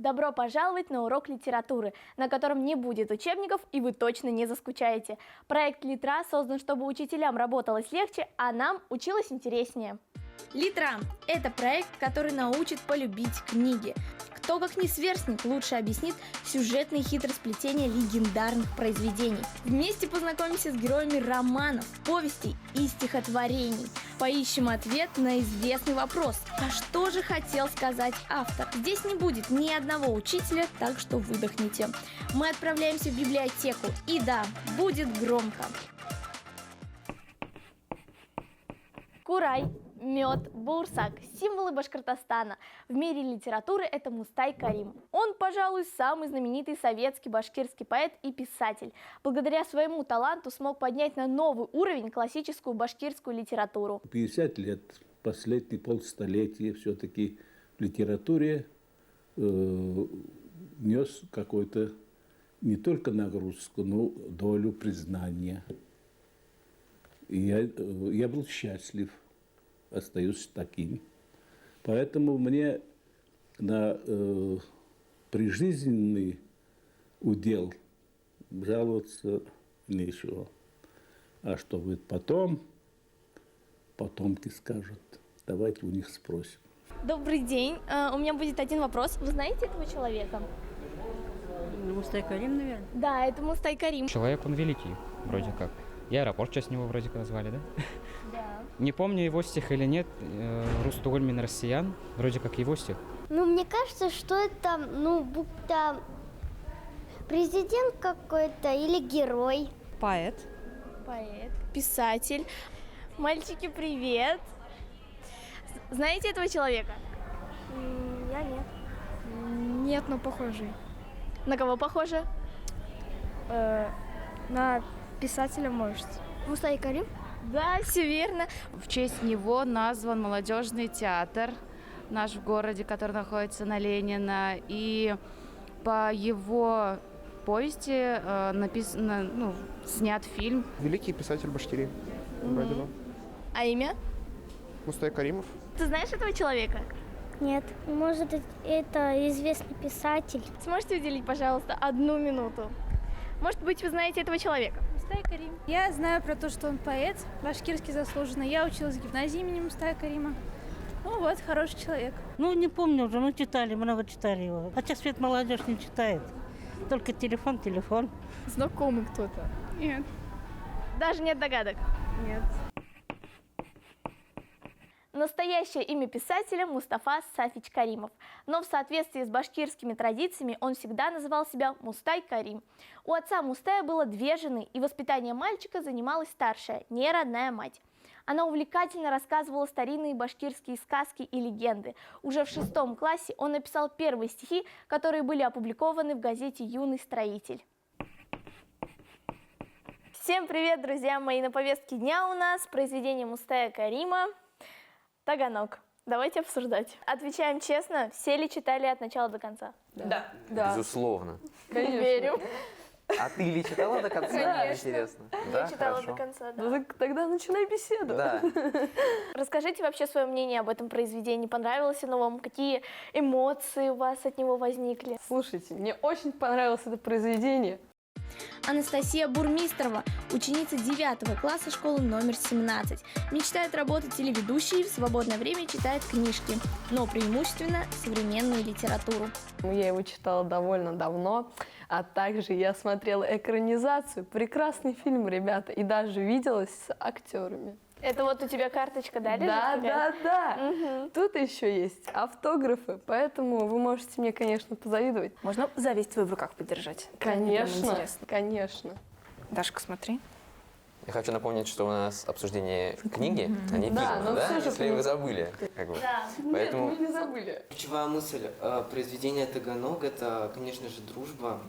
Добро пожаловать на урок литературы, на котором не будет учебников и вы точно не заскучаете. Проект Литра создан, чтобы учителям работалось легче, а нам училось интереснее. Литра – это проект, который научит полюбить книги. Кто, как не сверстник, лучше объяснит сюжетные хитросплетения легендарных произведений. Вместе познакомимся с героями романов, повестей и стихотворений. Поищем ответ на известный вопрос: а что же хотел сказать автор? Здесь не будет ни одного учителя, так что выдохните. Мы отправляемся в библиотеку, и да, будет громко. Курай, мед, баурсак – символы Башкортостана. В мире литературы это Мустай Карим. Он, пожалуй, самый знаменитый советский башкирский поэт и писатель. Благодаря своему таланту смог поднять на новый уровень классическую башкирскую литературу. 50 лет, последние полстолетия все-таки в литературе нес какой-то не только нагрузку, но долю признания. И я был счастлив, остаюсь таким. Поэтому мне на прижизненный удел жаловаться нечего. А что будет потом, потомки скажут. Давайте у них спросим. Добрый день. У меня будет один вопрос. Вы знаете этого человека? Мустай Карим, наверное. Да, это Мустай Карим. Человек он великий, вроде как. И аэропорт в честь него вроде как назвали, да? Да. Не помню, его стих или нет. Рустугольмин россиян. Вроде как его стих. Ну, мне кажется, что это, будто президент какой-то или герой. Поэт. Поэт, писатель. Мальчики, привет. Знаете этого человека? Я нет. Нет, но похожий. На кого похоже? На писателя, может. Мустай Карим? Да, все верно. В честь него назван молодежный театр наш в городе, который находится на Ленина. И по его повести снят фильм. Великий писатель Башкирии. Вроде бы. А имя? Мустай Каримов. Ты знаешь этого человека? Нет. Может, это известный писатель. Сможете уделить, пожалуйста, 1 минуту? Может быть, вы знаете этого человека? Мустай Карим. Я знаю про то, что он поэт, башкирский заслуженный. Я училась в гимназии имени Мустая Карима. Ну вот, хороший человек. Не помню уже, читали, много читали его. А сейчас ведь молодежь не читает. Только телефон. Знакомый кто-то? Нет. Даже нет догадок? Нет. Настоящее имя писателя Мустафа Сафич Каримов. Но в соответствии с башкирскими традициями он всегда называл себя Мустай Карим. У отца Мустая было 2 жены, и воспитанием мальчика занималась старшая, неродная мать. Она увлекательно рассказывала старинные башкирские сказки и легенды. Уже в 6 классе он написал первые стихи, которые были опубликованы в газете «Юный строитель». Всем привет, друзья мои! На повестке дня у нас произведение Мустая Карима «Таганок». Давайте обсуждать. Отвечаем честно, все ли читали от начала до конца? Да. Безусловно. Конечно. Верим. А ты ли читала до конца? Конечно. Интересно. Я читала Хорошо. до конца, да. Ну так тогда начинай беседу. Да. Расскажите вообще свое мнение об этом произведении. Понравилось оно вам? Какие эмоции у вас от него возникли? Слушайте, мне очень понравилось это произведение. Анастасия Бурмистрова, ученица 9 класса школы номер 17. Мечтает работать телеведущей, в свободное время читает книжки, но преимущественно современную литературу. Я его читала довольно давно, а также я смотрела экранизацию. Прекрасный фильм, ребята, и даже виделась с актерами. Это вот у тебя карточка, да, лежит? Да. Тут еще есть автографы, поэтому вы можете мне, конечно, позавидовать. Можно зависть твою в руках подержать? Конечно. Дашка, смотри. Я хочу напомнить, что у нас обсуждение книги, а не Да, фильма, но да? все же Если вы забыли. Поэтому... Нет, мы не забыли. Ключевая мысль произведения «Таганок» – это, конечно же, дружба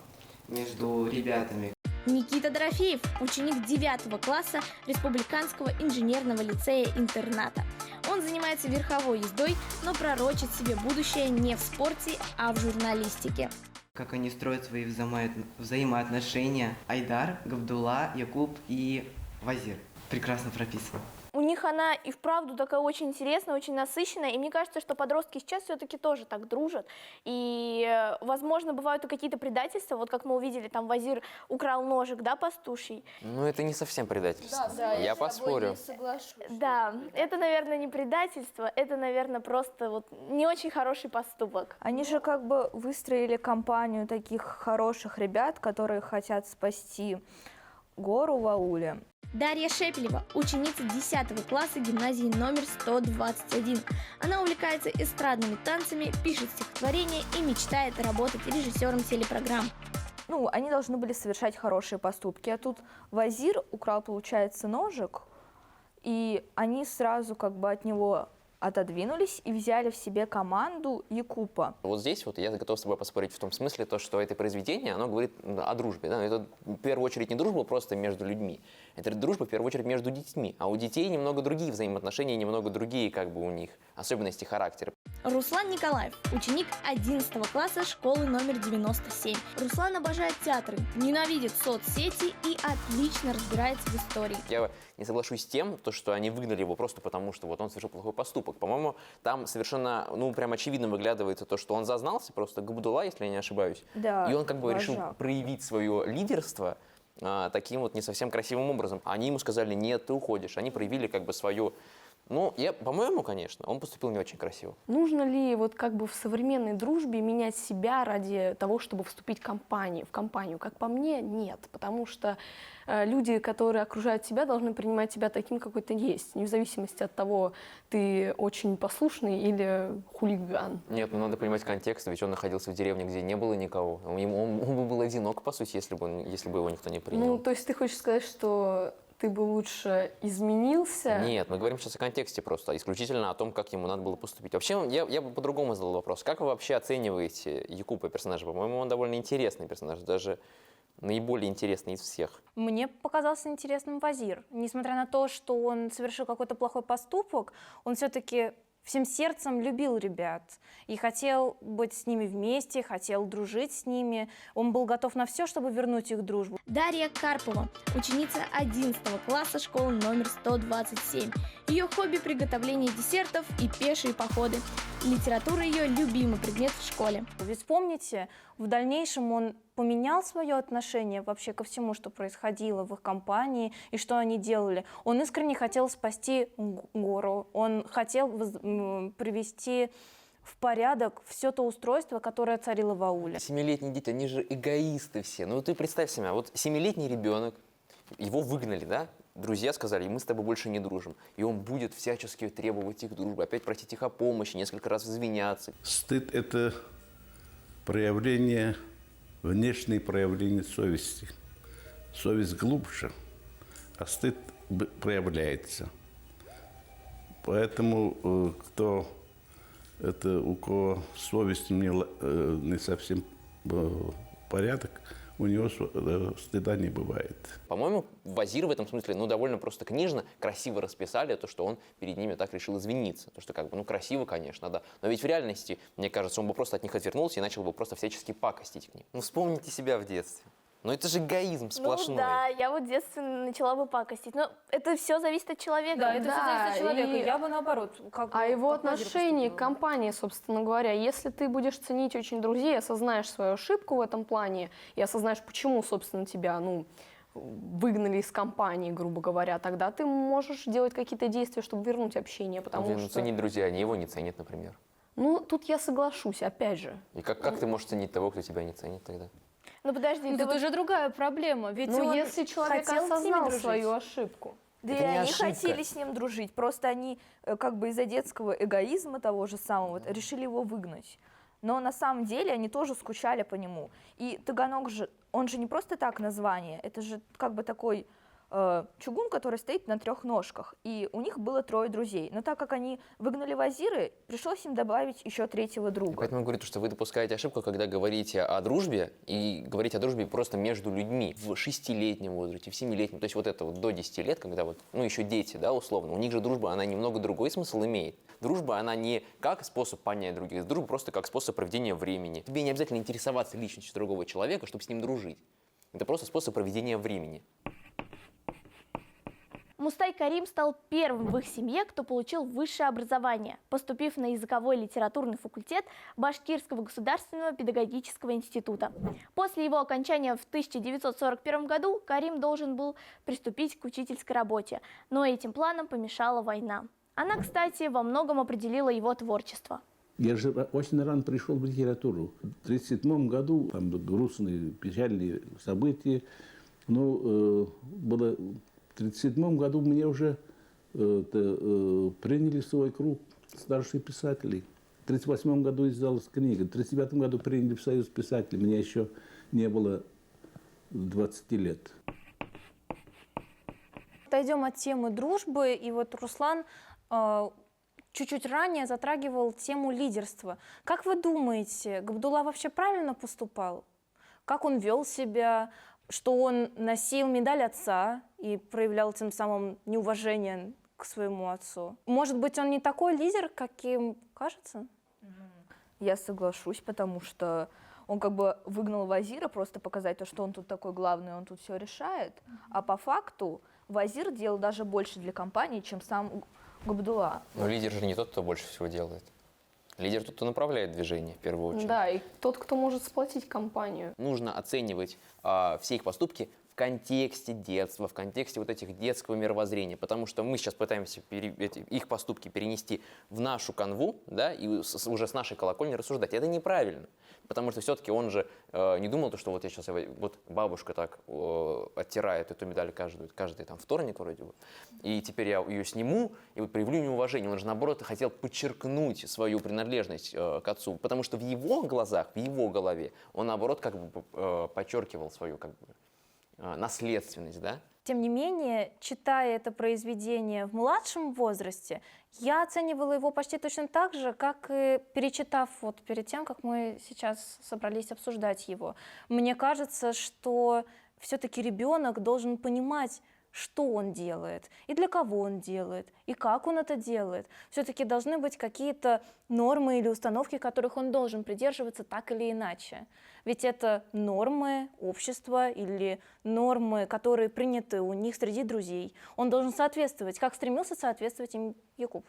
между ребятами. Никита Дорофеев, ученик 9 класса Республиканского инженерного лицея-интерната. Он занимается верховой ездой, но пророчит себе будущее не в спорте, а в журналистике. Как они строят свои взаимоотношения. Айдар, Габдулла, Якуб и Вазир. Прекрасно прописано. У них она и вправду такая очень интересная, очень насыщенная, и мне кажется, что подростки сейчас все-таки тоже так дружат, и, возможно, бывают и какие-то предательства, вот как мы увидели, там Вазир украл ножик, да, пастуший. Ну, это не совсем предательство. Я поспорю. Да, это, наверное, не предательство, это, наверное, просто вот не очень хороший поступок. Они же как бы выстроили компанию таких хороших ребят, которые хотят спасти гору в ауле. Дарья Шепелева, ученица 10 класса гимназии номер 121. Она увлекается эстрадными танцами, пишет стихотворения и мечтает работать режиссером телепрограмм. Ну, они должны были совершать хорошие поступки, а тут Вазир украл, получается, ножик, и они сразу как бы от него отодвинулись и взяли в себе команду Якупа. Вот здесь вот я готов с тобой поспорить в том смысле, то, что это произведение, оно говорит о дружбе. Да? Это в первую очередь не дружба просто между людьми, это дружба в первую очередь между детьми. А у детей немного другие взаимоотношения, немного другие как бы у них особенности характера. Руслан Николаев, ученик 11 класса школы номер 97. Руслан обожает театры, ненавидит соцсети и отлично разбирается в истории. Я не соглашусь с тем, что они выгнали его просто потому, что вот он совершил плохой поступок. По-моему, там совершенно, прям очевидно выглядывается то, что он зазнался, просто Габдулла, если я не ошибаюсь. Да, и он как бы решил вожак. проявить свое лидерство таким вот не совсем красивым образом. Они ему сказали: нет, ты уходишь. Они проявили как бы свою... по-моему, конечно, он поступил не очень красиво. Нужно ли вот как бы в современной дружбе менять себя ради того, чтобы вступить в компанию? Как по мне, нет. Потому что люди, которые окружают тебя, должны принимать тебя таким, какой ты есть, вне зависимости от того, ты очень послушный или хулиган. Нет, надо понимать контекст, ведь он находился в деревне, где не было никого. Он бы был одинок, по сути, если бы его никто не принял. То есть ты хочешь сказать, что ты бы лучше изменился? Нет, мы говорим сейчас о контексте просто, исключительно о том, как ему надо было поступить. Вообще, я бы по-другому задал вопрос. Как вы вообще оцениваете Якупа персонажа? По-моему, он довольно интересный персонаж, даже наиболее интересный из всех. Мне показался интересным Вазир. Несмотря на то, что он совершил какой-то плохой поступок, он все-таки всем сердцем любил ребят и хотел быть с ними вместе, хотел дружить с ними. Он был готов на все, чтобы вернуть их дружбу. Дарья Карпова, ученица 11 класса школы номер 127. Ее хобби – приготовление десертов и пешие походы. Литература – ее любимый предмет в школе. Ведь вспомните, в дальнейшем он поменял свое отношение вообще ко всему, что происходило в их компании и что они делали. Он искренне хотел спасти гору, он хотел привести в порядок все то устройство, которое царило в ауле. 7-летние дети, они же эгоисты все. Ты представь себе, вот 7-летний ребенок, его выгнали, да? Друзья сказали: мы с тобой больше не дружим. И он будет всячески требовать их дружбы, опять просить их о помощи, несколько раз извиняться. Стыд – это проявление, внешнее проявление совести. Совесть глубже, а стыд проявляется. Поэтому у кого совесть не совсем порядок, у него стыда не бывает. По-моему, Вазир в этом смысле, довольно просто книжно, красиво расписали то, что он перед ними так решил извиниться. То, что красиво, конечно, да. Но ведь в реальности, мне кажется, он бы просто от них отвернулся и начал бы просто всячески пакостить к ним. Вспомните себя в детстве. Это же эгоизм сплошной. Да, я вот в детстве начала бы пакостить. Но это все зависит от человека. Да, это все зависит от человека. и- Я бы наоборот. Его как Вазир отношение к поступила. компании, собственно говоря, если ты будешь ценить очень друзей, осознаешь свою ошибку в этом плане и осознаешь, почему, собственно, тебя, выгнали из компании, грубо говоря, тогда ты можешь делать какие-то действия, чтобы вернуть общение, потому что... Ценить друзья, они его не ценят, например. Тут я соглашусь, опять же. И как ты можешь ценить того, кто тебя не ценит тогда? Подожди, Тут уже другая проблема. Ведь он если человек хотел с ними осознал дружить. свою ошибку. Да и Это не они ошибка. хотели с ним дружить, просто они как бы из-за детского эгоизма того же самого решили его выгнать. Но на самом деле они тоже скучали по нему. И Таганок же, он же не просто так название, это же как бы такой чугун, который стоит на 3 ножках. И у них было 3 друзей. Но так как они выгнали Вазиры, пришлось им добавить еще 3-го друга. Поэтому я говорю, что вы допускаете ошибку, когда говорите о дружбе, и говорите о дружбе просто между людьми в 6-летнем возрасте, в 7-летнем, то есть это до 10 лет, когда еще дети, да, условно, у них же дружба, она немного другой смысл имеет. Дружба, она не как способ понять других, дружба просто как способ проведения времени. Тебе не обязательно интересоваться личностью другого человека, чтобы с ним дружить. Это просто способ проведения времени. Мустай Карим стал первым в их семье, кто получил высшее образование, поступив на языковой и литературный факультет Башкирского государственного педагогического института. После его окончания в 1941 году Карим должен был приступить к учительской работе, но этим планам помешала война. Она, кстати, во многом определила его творчество. Я же очень рано пришел в литературу. В 1937 году там грустные, печальные события. Но было в 1937 году мне уже приняли в свой круг старших писателей. В 1938 году издалась книга. В 1939 году приняли в Союз писателей. Мне еще не было 20 лет. Отойдем от темы дружбы. И вот Руслан чуть-чуть ранее затрагивал тему лидерства. Как вы думаете, Габдулла вообще правильно поступал? Как он вел себя? Что он носил медаль отца и проявлял тем самым неуважение к своему отцу? Может быть, он не такой лидер, каким кажется? Я соглашусь, потому что он как бы выгнал Вазира, просто показать то, что он тут такой главный, он тут все решает. А по факту Вазир делал даже больше для компании, чем сам Габдулла. Но лидер же не тот, кто больше всего делает. Лидер тот, кто направляет движение, в первую очередь. Да, и тот, кто может сплотить компанию. Нужно оценивать все их поступки в контексте детства, в контексте вот этих детского мировоззрения, потому что мы сейчас пытаемся их поступки перенести в нашу канву, да, и уже с нашей колокольни рассуждать. Это неправильно, потому что все-таки он же не думал, что вот я сейчас, вот бабушка так оттирает эту медаль каждый там вторник вроде бы, и теперь я ее сниму и вот проявлю неуважение. Он же наоборот хотел подчеркнуть свою принадлежность к отцу, потому что в его глазах, в его голове он наоборот как бы подчеркивал свою как бы наследственность, да? Тем не менее, читая это произведение в младшем возрасте, я оценивала его почти точно так же, как и перечитав вот перед тем, как мы сейчас собрались обсуждать его. Мне кажется, что все-таки ребенок должен понимать, что он делает, и для кого он делает, и как он это делает. Все-таки должны быть какие-то нормы или установки, которых он должен придерживаться так или иначе. Ведь это нормы общества или нормы, которые приняты у них среди друзей. Он должен соответствовать, как стремился соответствовать им Якуб.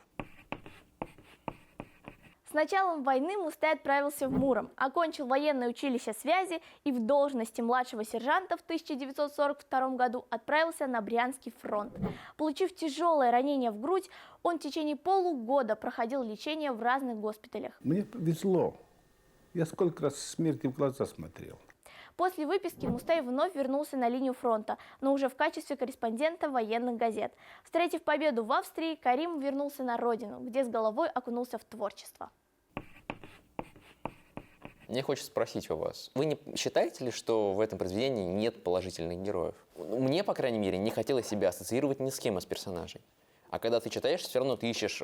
С началом войны Мустай отправился в Муром, окончил военное училище связи и в должности младшего сержанта в 1942 году отправился на Брянский фронт. Получив тяжелое ранение в грудь, он в течение полугода проходил лечение в разных госпиталях. Мне повезло. Я сколько раз смерти в глаза смотрел. После выписки Мустай вновь вернулся на линию фронта, но уже в качестве корреспондента военных газет. Встретив победу в Австрии, Карим вернулся на родину, где с головой окунулся в творчество. Мне хочется спросить у вас, вы не считаете ли, что в этом произведении нет положительных героев? Мне, по крайней мере, не хотелось себя ассоциировать ни с кем из персонажей. А когда ты читаешь, все равно ты ищешь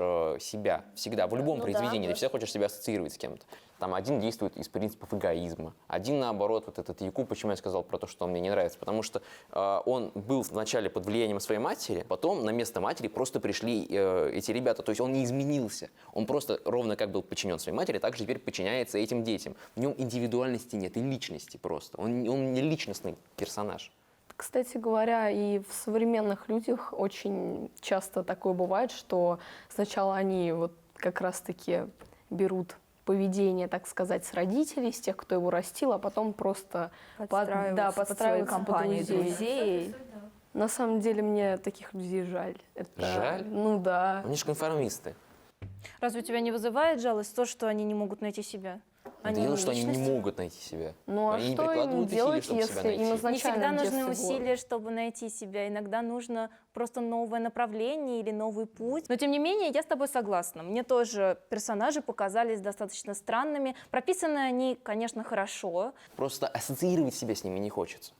себя всегда. В любом произведении ты всегда хочешь себя ассоциировать с кем-то. Там один действует из принципов эгоизма, один наоборот, вот этот Якуб, почему я сказал про то, что он мне не нравится, потому что он был вначале под влиянием своей матери, потом на место матери просто пришли эти ребята, то есть он не изменился, он просто ровно как был подчинен своей матери, так же теперь подчиняется этим детям. В нем индивидуальности нет и личности просто, он не личностный персонаж. Кстати говоря, и в современных людях очень часто такое бывает, что сначала они вот как раз-таки берут поведение, так сказать, с родителей, с тех, кто его растил, а потом просто подстраиваются компанию друзей. На самом деле мне таких людей жаль. Жаль? Ну да. Они же конформисты. Разве тебя не вызывает жалость то, что они не могут найти себя? Дело, что они не могут найти себя. Ну они а не что им прикладывают делать, усилий, чтобы себя если им найти. изначально Не всегда в нужны детстве усилия, чтобы найти себя. Иногда нужно просто новое направление или новый путь. Но тем не менее, я с тобой согласна. Мне тоже персонажи показались достаточно странными. Прописаны они, конечно, хорошо. Просто ассоциировать себя с ними не хочется.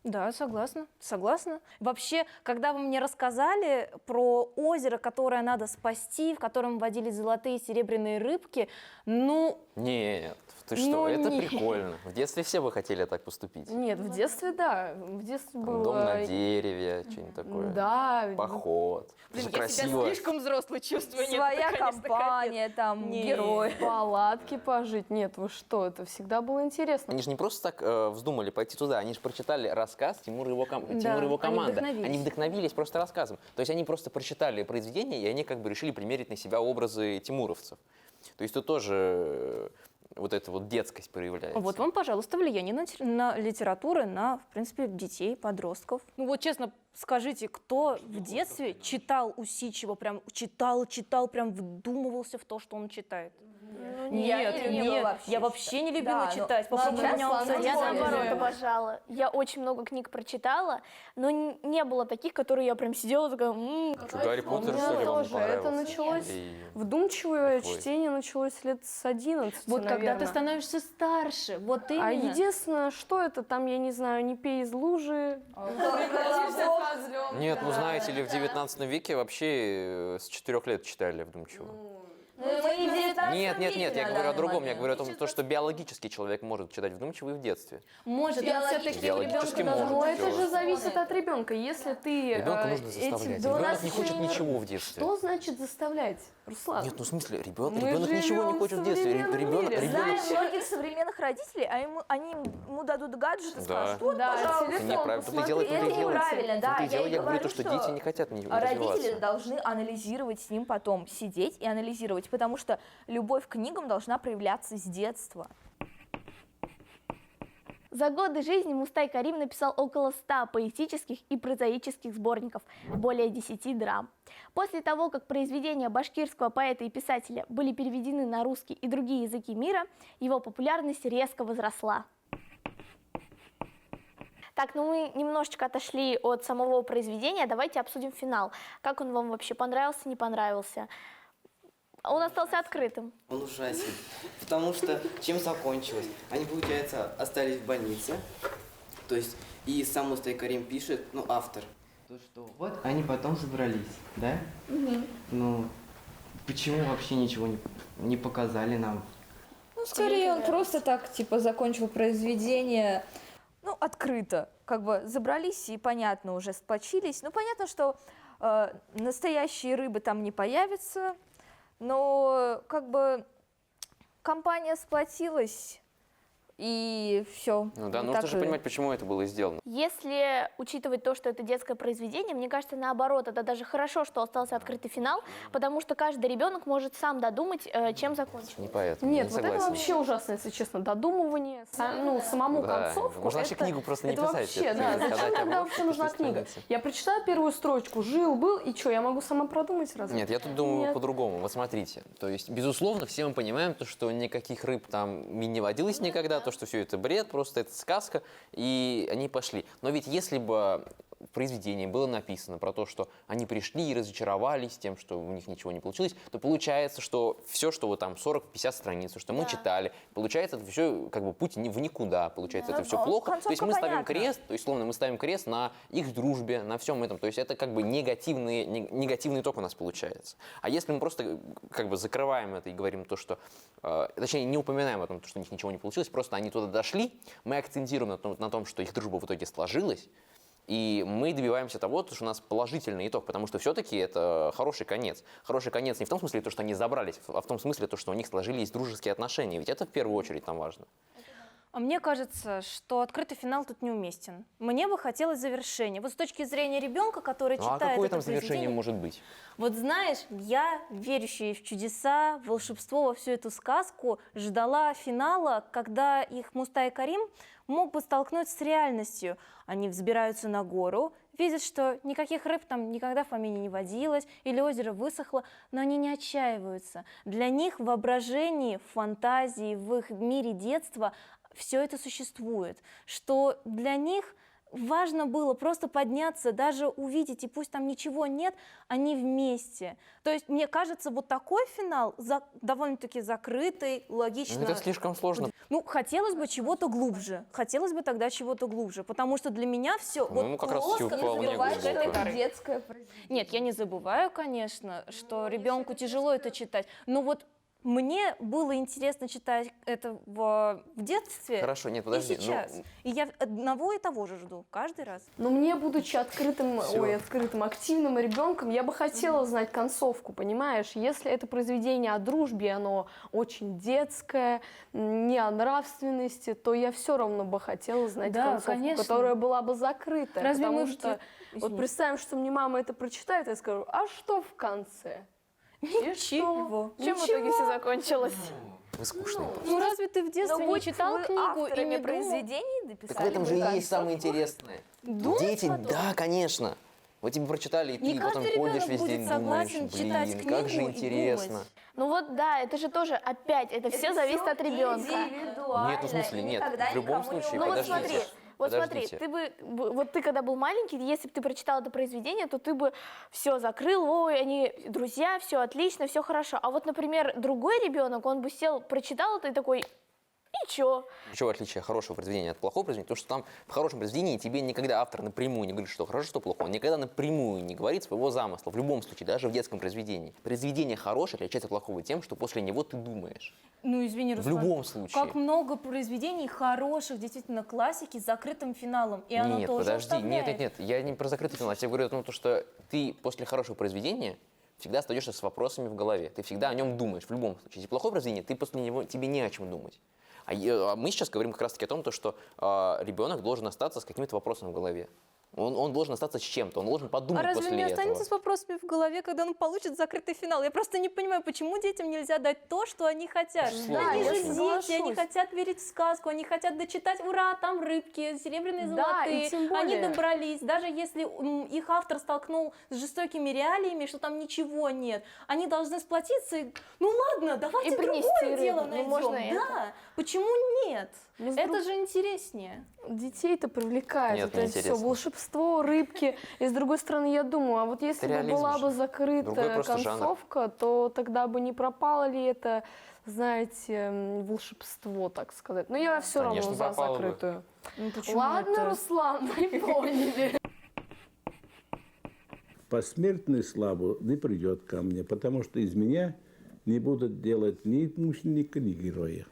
Да, согласна, согласна. Вообще, когда вы мне рассказали про озеро, которое надо спасти, в котором водились золотые и серебряные рыбки, ну... Нет, ты что, это прикольно. В детстве все бы хотели так поступить. Нет, в детстве, да. В детстве было... Дом на дереве, что-нибудь такое. Да. Поход. Блин, я себя слишком взрослый чувствую. Своя компания, там, герой. Палатки пожить. Нет, вы что, это всегда было интересно. Они же не просто так вздумали пойти туда, они же прочитали рассказ рассказ Тимур и его, Тимур и Да, его они команда. вдохновились. Они вдохновились просто рассказом. То есть они просто прочитали произведение, и они как бы решили примерить на себя образы тимуровцев. То есть тут тоже вот эта вот детскость проявляется. Вот вам, пожалуйста, влияние на литературу, на, в принципе, детей, подростков. Ну вот честно, скажите, кто в детстве читал Усичева, прям читал, прям вдумывался в то, что он читает? Нет, я вообще не любила читать. Папа менялся. Я наоборот обожала. Я очень много книг прочитала, но не было таких, которые я прям сидела такая... Гарри Поттер, что ли, вам не тоже. Это понравился? началось, И вдумчивое какой? чтение началось лет с 11, Вот когда ты наверное. становишься старше, вот именно. А единственное, что это там, я не знаю, не пей из лужи. Нет, ну знаете ли, в 19 веке вообще с 4 лет читали вдумчиво. Нет, я говорю о другом. Я говорю о том, что биологически человек может читать вдумчиво и в детстве. Может, но все-таки Биологически может. Но это же зависит от ребенка. Если ты Ребенка нужно заставлять. Ребенок не хочет ничего в детстве. Что значит заставлять, Руслан? Нет, ну в смысле, Мы ребенок ничего не живем хочет в в детстве. современном мире. Знаешь многих современных родителей, они ему дадут гаджет и скажут, вот, Да, пожалуйста. Это неправильно. Тут и дело, Это неправильно, да. Я говорю то, что дети не хотят не Родители развиваться. должны анализировать с ним потом, сидеть и анализировать, потому что любовь к книгам должна проявляться с детства. За годы жизни Мустай Карим написал около 100 поэтических и прозаических сборников, более 10 драм. После того, как произведения башкирского поэта и писателя были переведены на русский и другие языки мира, его популярность резко возросла. Так, ну мы немножечко отошли от самого произведения, давайте обсудим финал. Как он вам вообще понравился, не понравился? Он остался открытым. Он ужасен. Потому что чем закончилось? Они, получается, остались в больнице. То есть, и сам Мустай Карим пишет, ну, автор. То, что вот они потом собрались, да? Ну, почему вообще ничего не показали нам? Ну, скорее, он просто так, типа, закончил произведение, ну, открыто. Как бы забрались и, понятно, уже сплочились. Ну, понятно, что настоящие рыбы там не появятся, но, как бы, компания сплотилась, и все. Ну да, нужно же понимать, почему это было сделано. Если учитывать то, что это детское произведение, мне кажется, наоборот, это даже хорошо, что остался открытый финал, потому что каждый ребенок может сам додумать, чем закончить. Не поэтому. Нет, не вот это согласен. вообще ужасно, если честно, додумывание, самому Да, концовку. можно вообще это, книгу просто не это писать, вообще, это да, сказать зачем тогда обложку, вообще нужна пусть книга? останется. Я прочитаю первую строчку, жил-был, и что, я могу сама продумать разве? Нет, я тут думаю Нет. по-другому. Вот смотрите, то есть, безусловно, все мы понимаем, то, что никаких рыб там не водилось никогда, то, что все это бред, просто это сказка, и они пошли. Но ведь если бы в произведении было написано про то, что они пришли и разочаровались тем, что у них ничего не получилось, то получается, что все, что вот там 40-50 страниц, что мы читали, получается, это все как бы путь в никуда, получается, это все плохо. То есть мы ставим крест, то есть, словно мы ставим крест на их дружбе, на всем этом. То есть это как бы негативный ток у нас получается. А если мы просто как бы закрываем это и говорим то, что, точнее, не упоминаем о том, что у них ничего не получилось, просто они туда дошли, мы акцентируем на том, что их дружба в итоге сложилась, и мы добиваемся того, что у нас положительный итог, потому что все-таки это хороший конец. Хороший конец не в том смысле, то, что они забрались, а в том смысле, то, что у них сложились дружеские отношения. Ведь это в первую очередь там важно. А мне кажется, что открытый финал тут неуместен. Мне бы хотелось завершения. Вот с точки зрения ребенка, который Ну, читает а какое это там завершение произведение, может быть? вот знаешь, я, верящая в чудеса, в волшебство, во всю эту сказку, ждала финала, когда их Мустай Карим мог бы столкнуть с реальностью. Они взбираются на гору, видят, что никаких рыб там никогда в помине не водилось, или озеро высохло, но они не отчаиваются. Для них в воображении, в фантазии, в их мире детства все это существует, что для них важно было просто подняться, даже увидеть, и пусть там ничего нет, они вместе. То есть, мне кажется, вот такой финал довольно-таки закрытый, логично. Ну, это слишком сложно. Ну, хотелось бы чего-то глубже. Хотелось бы тогда чего-то глубже, потому что для меня все Ну, как раз плоско, вполне глубоко. Детское произведение. Нет, я не забываю, конечно, что ребенку тяжело это читать, но вот Мне было интересно читать это в детстве. Хорошо, нет, подожди. И сейчас. И я одного и того же жду каждый раз. Но мне, будучи открытым, Всё. активным ребенком, я бы хотела знать концовку, понимаешь? Если это произведение о дружбе, оно очень детское, не о нравственности, то я все равно бы хотела знать Да, концовку, конечно. которая была бы закрыта. Разве потому мы в что, Извини. вот представим, что мне мама это прочитает, я скажу, а что в конце? Ничего. Чем в итоге все закончилось? Вы скучные. Ну разве ты в детстве не будь читал вы книгу и авторами не думал? произведений дописали? Так в этом же и бы есть самое интересное. Дети, да, конечно. Вот тебе прочитали, и Не ты потом каждый ходишь ребенок весь день, будет думаешь, согласен читать блин, как же книгу и интересно. думать. Ну вот да, это же тоже опять, это все зависит от ребенка. Нет, ну в смысле нет. В любом случае, Ну вот подождите. смотри, вот смотри, подождите. ты бы, вот ты когда был маленький, если бы ты прочитал это произведение, то ты бы все закрыл, ой, они друзья, все отлично, все хорошо. А вот, например, другой ребенок, он бы сел, прочитал это и такой, и чё? Чего отличие хорошего произведения от плохого произведения? То, что там в хорошем произведении тебе никогда автор напрямую не говорит, что хорошо, что плохо. Он никогда напрямую не говорит своего замысла. В любом случае, даже в детском произведении. Произведение хорошее отличается от плохого тем, что после него ты думаешь. Ну, извини, В Руслан, любом случае. как много произведений хороших, действительно, классики с закрытым финалом. И оно Нет, тоже подожди, оставляет. нет, я не про закрытый финал. Я тебе говорю о том, что ты после хорошего произведения всегда остаешься с вопросами в голове. Ты всегда о нем думаешь, в любом случае. Если плохое произведение, ты после него, тебе не о чем думать. А мы сейчас говорим как раз-таки о том, что ребенок должен остаться с какими-то вопросами в голове. Он должен остаться с чем-то, он должен подумать А разве после не этого. останется с вопросами в голове, когда он получит закрытый финал? Я просто не понимаю, почему детям нельзя дать то, что они хотят. Да, Они я же дети, соглашусь. они хотят верить в сказку, они хотят дочитать, ура, там рыбки, серебряные, Да, и золотые. тем Они более. добрались, даже если их автор столкнул с жестокими реалиями, что там ничего нет, они должны сплотиться и, ну ладно, давайте И принести другое рыбу. дело Ну, найдем. можно это. Да, почему нет? Ну, с Это же интереснее. Детей-то привлекает Нет, это все неинтересно. волшебство, рыбки. И с другой стороны, я думаю, а вот если бы реализм была же. бы Другой закрытая просто жанр. концовка, то тогда бы не пропало ли это, знаете, волшебство, так сказать. Но я все равно Конечно, за пропало бы. закрытую. Ну, почему Ладно, это? Руслан, мы поняли. Посмертную славу не придет ко мне, потому что из меня не будут делать ни мученика, ни героя.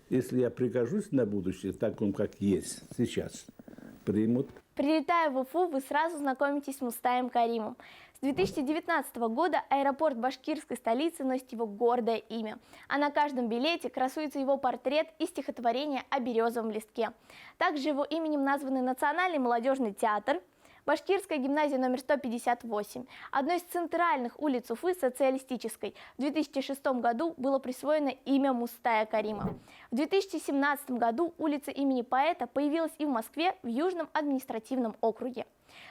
Если я пригожусь на будущее, таком, как есть сейчас, примут. Прилетая в Уфу, вы сразу знакомитесь с Мустаем Каримом. С 2019 года аэропорт башкирской столицы носит его гордое имя, а на каждом билете красуется его портрет и стихотворение о березовом листке. Также его именем названы Национальный молодежный театр, Башкирская гимназия номер 158, одной из центральных улиц Уфы социалистической. В 2006 году было присвоено имя Мустая Карима. В 2017 году улица имени поэта появилась и в Москве, в Южном административном округе.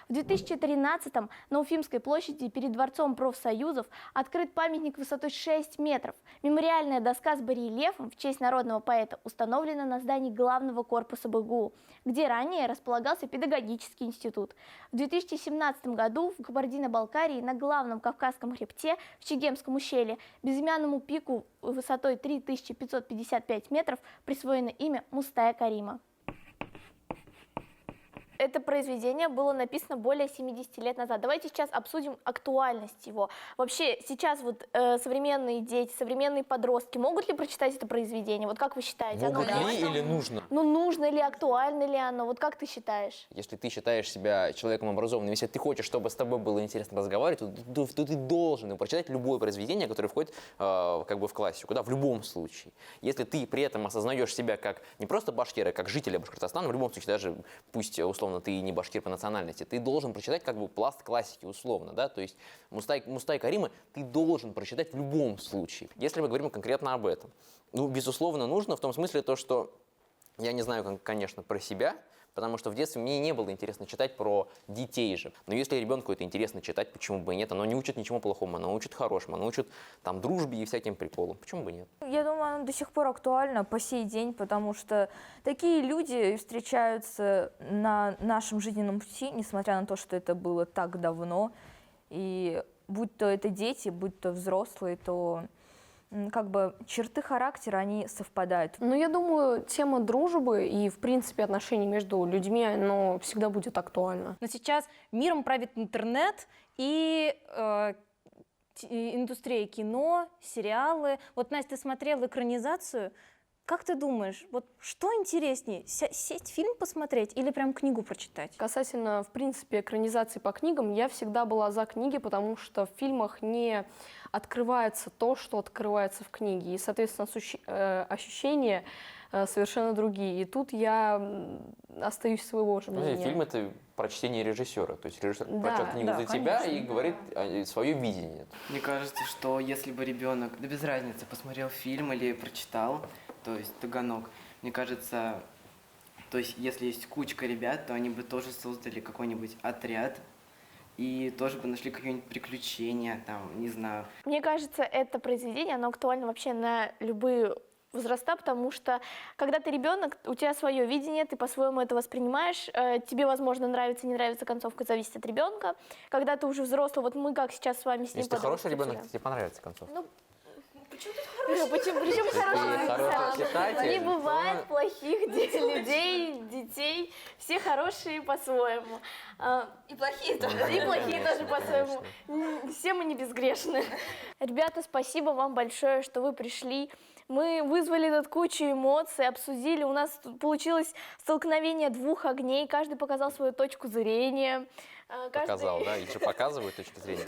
В 2013-м на Уфимской площади перед Дворцом профсоюзов открыт памятник высотой 6 метров. Мемориальная доска с барельефом в честь народного поэта установлена на здании главного корпуса БГУ, где ранее располагался педагогический институт. В 2017 году в Кабардино-Балкарии на главном Кавказском хребте в Чегемском ущелье безымянному пику высотой 3555 метров присвоено имя Мустая Карима. Это произведение было написано более 70 лет назад. Давайте сейчас обсудим актуальность его. Вообще сейчас вот современные дети, современные подростки могут ли прочитать это произведение? Вот как вы считаете? Могут ли или нужно? Ну нужно ли, актуально ли оно? Вот как ты считаешь? Если ты считаешь себя человеком образованным, если ты хочешь, чтобы с тобой было интересно разговаривать, то ты должен прочитать любое произведение, которое входит как бы в классику, да, в любом случае. Если ты при этом осознаешь себя как не просто башкир, а как жителя Башкортостана, в любом случае, даже пусть условно ты не башкир по национальности, ты должен прочитать как бы пласт классики условно, да, то есть Мустай Карима ты должен прочитать в любом случае. Если мы говорим конкретно об этом, ну, безусловно, нужно в том смысле то, что я не знаю, конечно, про себя, потому что в детстве мне не было интересно читать про детей же. Но если ребенку это интересно читать, почему бы и нет? Оно не учит ничему плохому, оно учит хорошему, оно учит там дружбе и всяким приколам. Почему бы нет? Я думаю, оно до сих пор актуально по сей день, потому что такие люди встречаются на нашем жизненном пути, несмотря на то, что это было так давно. И будь то это дети, будь то взрослые, то как бы черты характера, они совпадают. Ну, я думаю, тема дружбы и, в принципе, отношений между людьми, оно всегда будет актуально. Но сейчас миром правит интернет, и индустрия кино, сериалы. Вот, Настя, ты смотрела экранизацию. Как ты думаешь, вот что интереснее, сесть фильм посмотреть или прям книгу прочитать? Касательно, в принципе, экранизации по книгам, я всегда была за книги, потому что в фильмах не открывается то, что открывается в книге. И, соответственно, ощущения совершенно другие. И тут я остаюсь своего же мнения. Фильм — это прочтение режиссера. То есть режиссер Да, прочел книгу да, за тебя конечно. и говорит свое видение. Мне кажется, что если бы ребенок, да без разницы, посмотрел фильм или прочитал, то есть «Таганок», мне кажется, то есть если есть кучка ребят, то они бы тоже создали какой-нибудь отряд и тоже бы нашли какие-нибудь приключения, там, не знаю. Мне кажется, это произведение, оно актуально вообще на любые возраста, потому что когда ты ребенок, у тебя свое видение, ты по-своему это воспринимаешь, тебе, возможно, нравится, не нравится концовка, зависит от ребенка. Когда ты уже взрослый, вот мы как сейчас с вами с ним Если ты хороший подростки, ребенок, тебе понравится концовка. Ну, Причем хороший хороший читатель, Не то- бывает плохих людей, детей. Все хорошие по-своему. И плохие тоже. И плохие тоже по-своему. Все мы не безгрешны. Ребята, спасибо вам большое, что вы пришли. Мы вызвали тут кучу эмоций, обсудили. У нас тут получилось столкновение двух огней. Каждый показал свою точку зрения. Показал, да? Их же показывают точку зрения.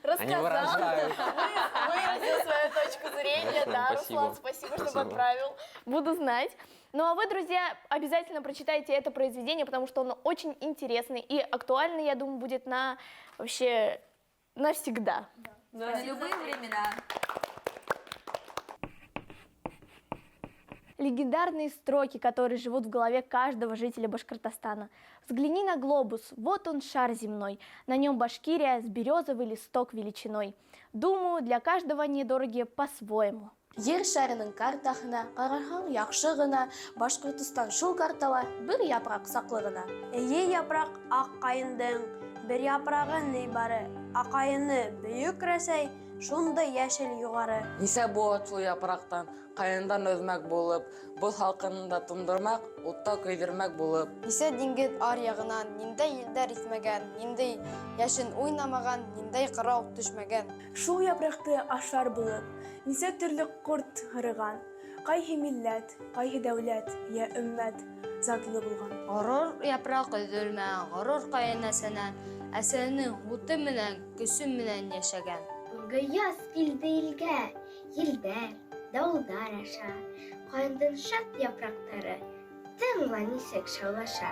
Рассказал. Они выражают. Выразил свою точку зрения. Хорошо, Да, спасибо. Руслан, спасибо, что Спасибо. подправил. Буду знать. Ну а вы, друзья, обязательно прочитайте это произведение, потому что оно очень интересное и актуально, я думаю, будет на вообще навсегда. На любые времена. Легендарные строки, которые живут в голове каждого жителя Башкортостана. Взгляни на глобус, вот он шар земной, на нем Башкирия с березовый листок величиной. Думаю, для каждого они дороги по-своему. Ер шәрінің картахына, қарархан яқшы ғына, Башқұртыстан шул картала бір япрақ сақлы ғына. Ие япрақ ақ қайындың, бір япрағы не бары, ақайыны бүйік рәсәй, шундай яшел юғары. Нисә буат шул япрақтан, қайындан өзмәк болып, бұл халқын да тундырмақ, утта көйдермәк болып. Нисә диңгез аръягынан, ниндәй елдәр исмәгән, ниндәй яшен уйнамаган, ниндәй кырау төшмәгән. Шул япрақты ашар булып, нисә төрле курт һырыган, кайһы милләт, кайһы дәүләт, я өммәт затлы булган. Ғорур япрак өҙөлмә, ғорур ҡайынәсәнән, әсәнең һуты менән, көсө менән йәшәгән. Бүгенге яз килде илгә, елдәр, дауылдар аша, кайындың шат япрактары, тыңла нисек шаулаша.